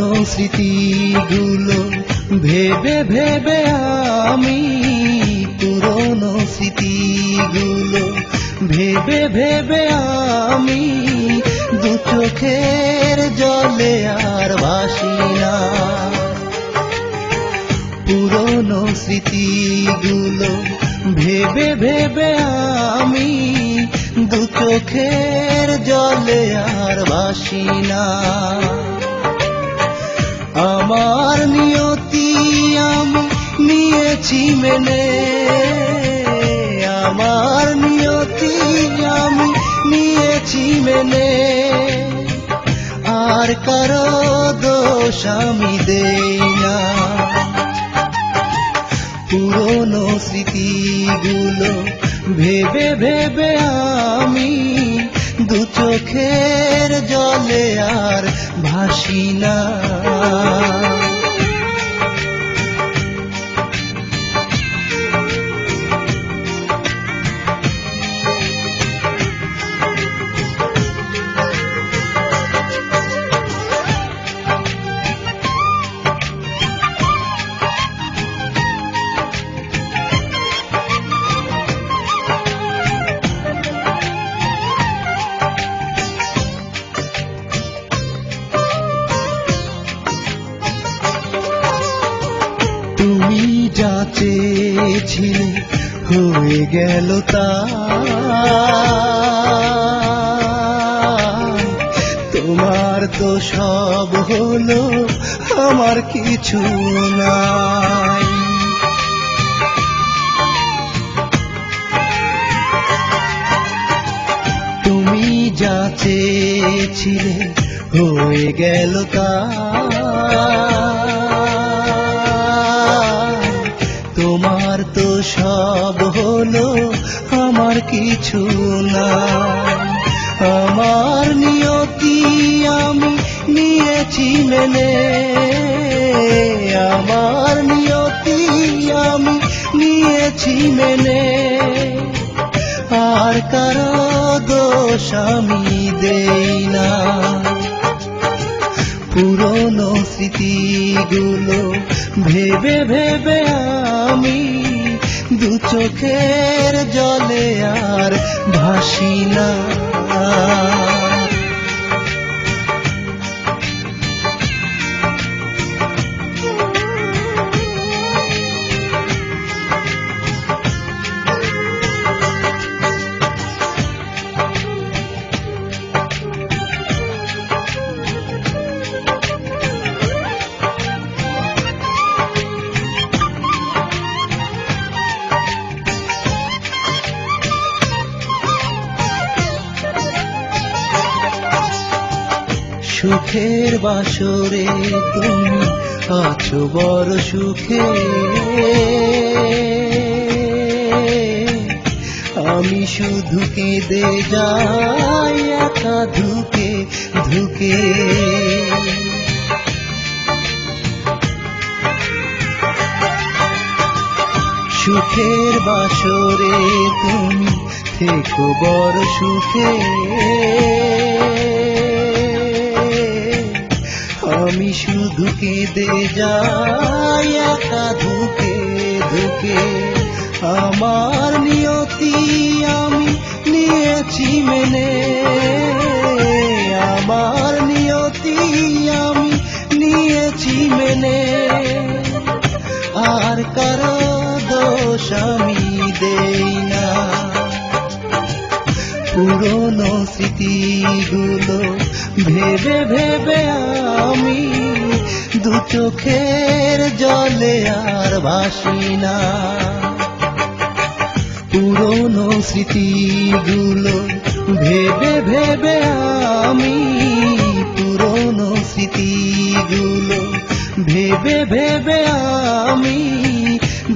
পুরনো স্মৃতিগুলো ভেবে ভেবে আমি, পুরনো স্মৃতিগুলো ভেবে ভেবে আমি, দু চোখের জলে আর ভাসি না। পুরনো স্মৃতিগুলো ভেবে ভেবে আমি, দু চোখের জলে আর ভাসি না। আমার নিয়তি আমি নিয়েছি মেনে, আমার নিয়তি আমি নিয়েছি মেনে, আর কারো দোষ আমি দেই না। পুরনো স্মৃতিগুলো ভেবে ভেবে আমি, দু চোখের জলে আর ভাসি না। তুমি যা চেয়েছিলে হয়ে গেল তা, তোমার তো সব হলো, আমার কিছু নাই। তুমি যা চেয়েছিলে হয়ে গেল তা, তোমার তো সব হলো, আমার কিছু না। আমার নিয়তি আমি নিয়েছি মেনে, আমার নিয়তি আমি নিয়েছি মেনে, আর কারো দোষ আমি দেই না। পুরনো স্মৃতিগুলো ভেবে ভেবে আমি, দু চোখের জলে আর ভাসি না। সুখের বাসরে তুমি আছো বড় সুখে, আমি শুধু কেঁদে যাই একা ধুকে ধুকে। সুখের বাসরে তুমি থেকো বড় সুখে, আমি শুধু কেঁদে যাই একা ধুকে ধুকে। আমার নিয়তি আমি নিয়েছি মেনে, আমার নিয়তি আমি নিয়েছি মেনে, আর কারো দোষ আমি দেই না। পুরনো স্মৃতিগুলো ভেবে ভেবে আমি, দু চোখের জলে আর ভাসি না। পুরনো স্মৃতিগুলো ভেবে ভেবে আমি, পুরনো স্মৃতিগুলো ভেবে ভেবে আমি,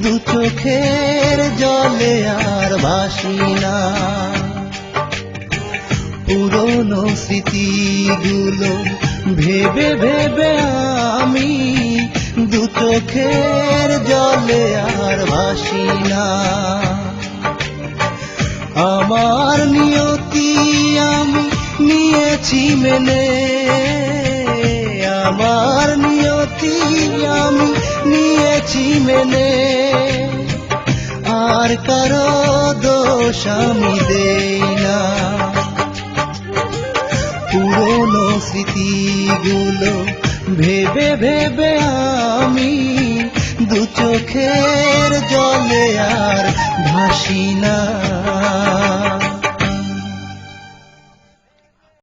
দু চোখের জলে আর ভাসি না। পুরনো স্মৃতিগুলো ভেবে ভেবে আমি, দু চোখের জলে আর ভাসি না। আমার নিয়তি আমি নিয়েছি মেনে, আমার নিয়তি আমি নিয়েছি মেনে, আর কারো দোষ আমি দেই না। পুরনো স্মৃতিগুলো ভেবে ভেবে আমি দু চোখের জলে আর ভাসি না।